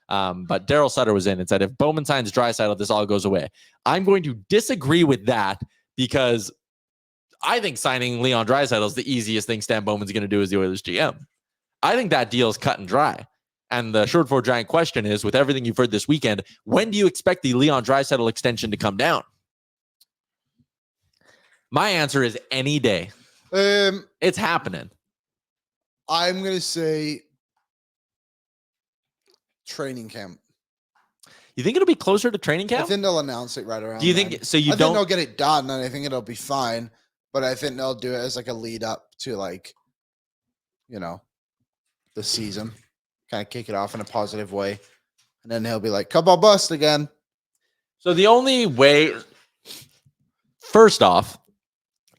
But Daryl Sutter was in and said, if Bowman signs Draisaitl, this all goes away. I'm going to disagree with that because I think signing Leon Draisaitl is the easiest thing Stan Bowman's going to do as the Oilers GM. I think that deal is cut and dry. And the short for giant question is, with everything you've heard this weekend, when do you expect the Leon Draisaitl extension to come down? My answer is any day. It's happening. I'm going to say training camp. You think it'll be closer to training camp? I think they'll announce it right around. Do you think then. so? You I don't think they'll get it done, and I think it'll be fine. But I think they'll do it as like a lead up to the season, kind of kick it off in a positive way, and then he'll be like, "Come on, bust again." So the only way, first off,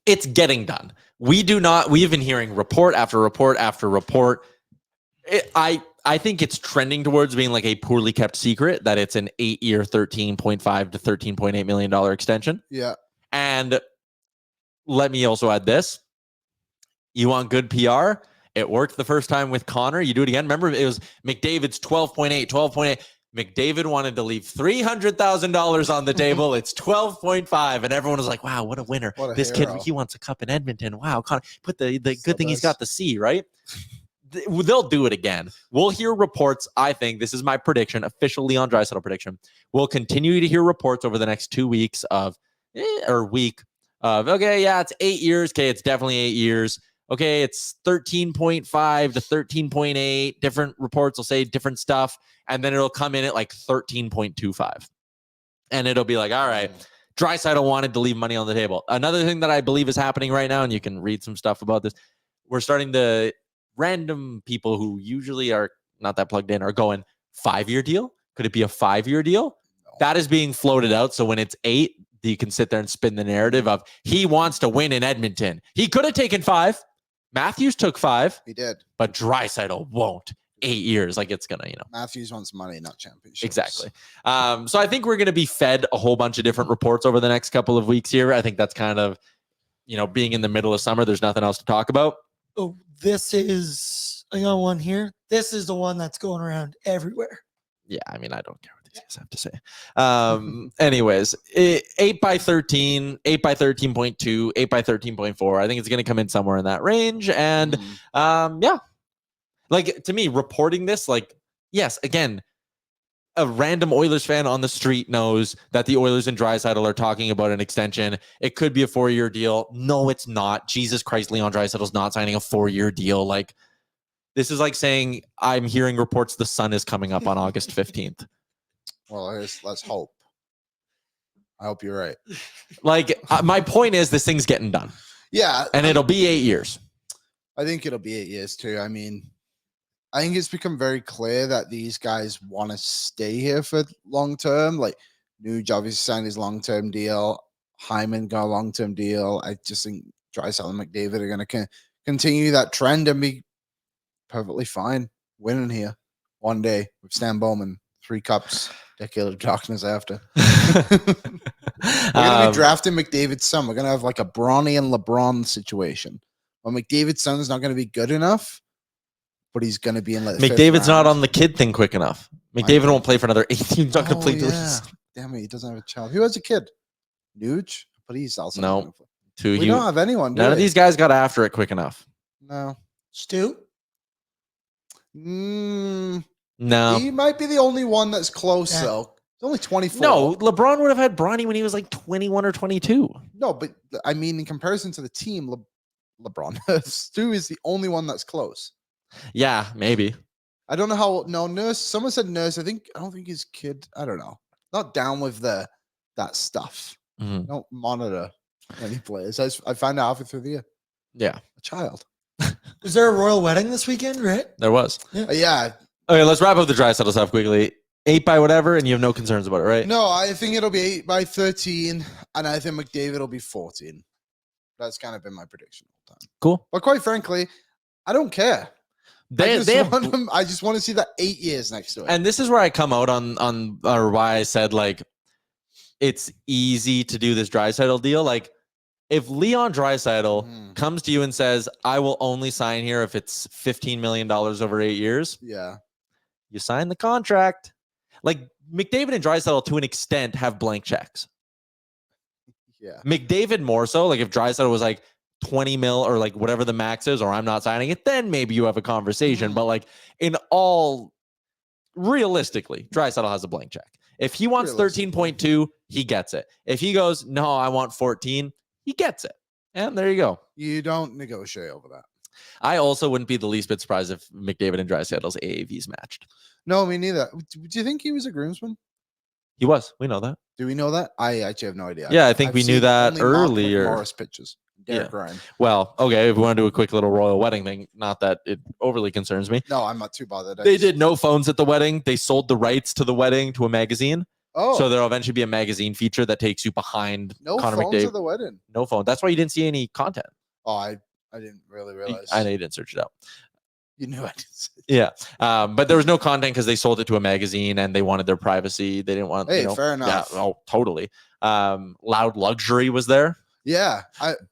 it's getting done. We've been hearing report after report after report. I think it's trending towards being like a poorly kept secret that it's an 8-year, $13.5 to $13.8 million extension. Yeah. And let me also add this. You want good PR? It worked the first time with Connor. You do it again. Remember, it was McDavid's 12.8. McDavid wanted to leave $300,000 on the table. It's 12.5. And everyone was like, wow, what a winner. This hero. Kid, he wants a cup in Edmonton. Wow. Connor, put the good thing he's got the C, right? They'll do it again. We'll hear reports. I think this is my prediction, official Leon Draisaitl prediction. We'll continue to hear reports over the next 2 weeks week of, okay, yeah, it's 8 years. Okay, it's definitely 8 years. Okay, it's 13.5 to 13.8. Different reports will say different stuff. And then it'll come in at like 13.25. And it'll be like, all right, Draisaitl wanted to leave money on the table. Another thing that I believe is happening right now, and you can read some stuff about this, we're starting to, random people who usually are not that plugged in are going 5-year deal. Could it be a 5-year deal? No. That is being floated out. So when it's 8, you can sit there and spin the narrative of he wants to win in Edmonton. He could have taken 5. Matthews took 5. He did. But Draisaitl won't. 8 years. Like it's going to, Matthews wants money, not championships. Exactly. So I think we're going to be fed a whole bunch of different reports over the next couple of weeks here. I think that's kind of, being in the middle of summer, there's nothing else to talk about. Oh, I got one here. This is the one that's going around everywhere. Yeah, I mean, I don't care what these guys have to say. Anyways, 8 by 13, 8 by 13.2, 8 by 13.4. I think it's going to come in somewhere in that range. And yeah, like to me, reporting this, like, yes, again, a random Oilers fan on the street knows that the Oilers and Draisaitl are talking about an extension. It could be a 4-year deal. No, it's not. Jesus Christ, Leon Draisaitl's not signing a 4-year deal. Like, this is like saying I'm hearing reports the sun is coming up on August 15th. Well, let's hope. I hope you're right. Like, my point is this thing's getting done. Yeah. And it'll be 8 years. I think it'll be 8 years too. I mean, I think it's become very clear that these guys want to stay here for long term. Like Nuge obviously signed his long-term deal. Hyman got a long-term deal. I just think Draisaitl and McDavid are going to continue that trend and be perfectly fine winning here one day with Stan Bowman. 3 cups, decade of darkness after. We're going to be drafting McDavid's son. We're going to have like a Bronny and LeBron situation. Well, McDavid's son's not going to be good enough, but he's going to be in like McDavid's not on the kid thing quick enough. McDavid won't play for another 18. He's not going to play. Yeah. Damn it, he doesn't have a child. Who has a kid? Nuge? But he's also no. We don't have anyone. None of these guys got after it quick enough. No. Stu? No. He might be the only one that's close, though. He's only 24. No, LeBron would have had Bronny when he was like 21 or 22. No, but I mean, in comparison to the team, LeBron, Stu is the only one that's close. Yeah, maybe. I don't know how. No, Nurse. Someone said Nurse. I don't think his kid. I don't know. Not down with that stuff. Mm-hmm. Don't monitor any players. I find out halfway through the year. Yeah, a child. Was there a royal wedding this weekend? Right. There was. Yeah. Okay, let's wrap up the Draisaitl stuff quickly. 8 by whatever, and you have no concerns about it, right? No, I think it'll be 8 by 13, and I think McDavid will be 14. That's kind of been my prediction all the time. Cool. But quite frankly, I don't care. I just want to see that 8 years next to it. And this is where I come out on or why I said like it's easy to do this Draisaitl deal. Like if Leon Draisaitl comes to you and says, I will only sign here if it's $15 million over 8 years. Yeah. You sign the contract. Like McDavid and Draisaitl to an extent have blank checks. Yeah. McDavid more so. Like if Draisaitl was like 20 mil or like whatever the max is, or I'm not signing it, then maybe you have a conversation. But like in all, realistically, Draisaitl has a blank check. If he wants 13.2, he gets it. If he goes, no, I want 14, he gets it. And there you go. You don't negotiate over that. I also wouldn't be the least bit surprised if McDavid and Draisaitl's AAVs matched. No, me neither. Do you think he was a groomsman? He was. We know that. Do we know that? I actually have no idea. Yeah, I think we knew seen that only Mark earlier. Morris pictures. Derek Ryan. Well, okay, if we want to do a quick little royal wedding thing, not that it overly concerns me. No, I'm not too bothered. They did no phones at the wedding. They sold the rights to the wedding to a magazine. Oh, So there'll eventually be a magazine feature that takes you behind no Connor phones McDavid. at the wedding. No phone. That's why you didn't see any content. Oh, I didn't really realize. I know you didn't search it out. You knew I didn't. Yeah. But there was no content because they sold it to a magazine and they wanted their privacy. They didn't want, Hey, fair enough. Yeah, oh, totally. Loud Luxury was there. Yeah.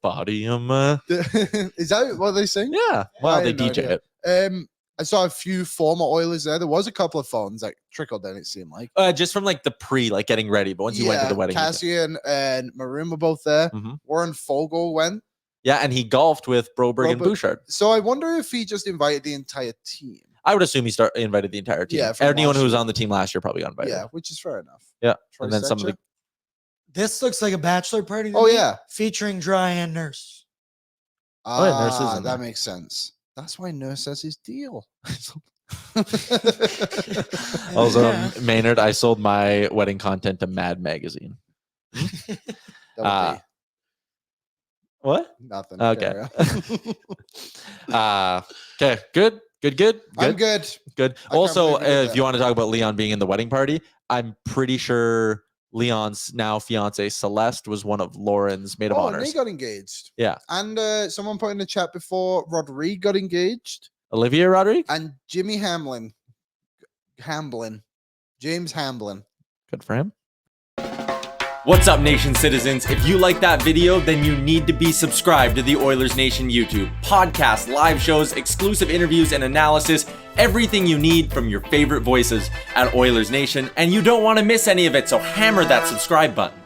Body Is that what they sing? Yeah. Well, I they had no DJ idea. it. I saw a few former Oilers there. There was a couple of phones that trickled in, it seemed like. Just from like the like getting ready. But once you went to the wedding. Cassian and Maroon were both there. Mhm. Warren Fogle went. Yeah. And he golfed with Broberg and Bouchard. So I wonder if he just invited the entire team. I would assume he invited the entire team. Yeah, from Anyone who was last on the team last year probably got invited. Yeah, which is fair enough. Yeah. Troy And then some of the Stecher? This looks like a bachelor party. to Oh, me, yeah. featuring Dry and Nurse. yeah, Nurse is in that there. makes sense. That's why Nurse has his deal. Also, Yeah. Maynard, I sold my wedding content to Mad Magazine. Double D. What? Nothing. Okay. Carry on. Okay. Good. I'm good. Good. can't Also, believe we did if that. you want to talk about Leon being in the wedding party, I'm pretty sure Leon's now fiance Celeste was one of Lauren's maid of Oh, and honors. they got engaged. Yeah. And someone put in the chat before Rodrigue got engaged. Olivia Rodrigue. And Jimmy Hamblin. James Hamblin. Good for him. What's up, Nation citizens? If you like that video, then you need to be subscribed to the Oilers Nation YouTube. Podcasts, live shows, exclusive interviews, and analysis. Everything you need from your favorite voices at Oilers Nation. And you don't want to miss any of it, so hammer that subscribe button.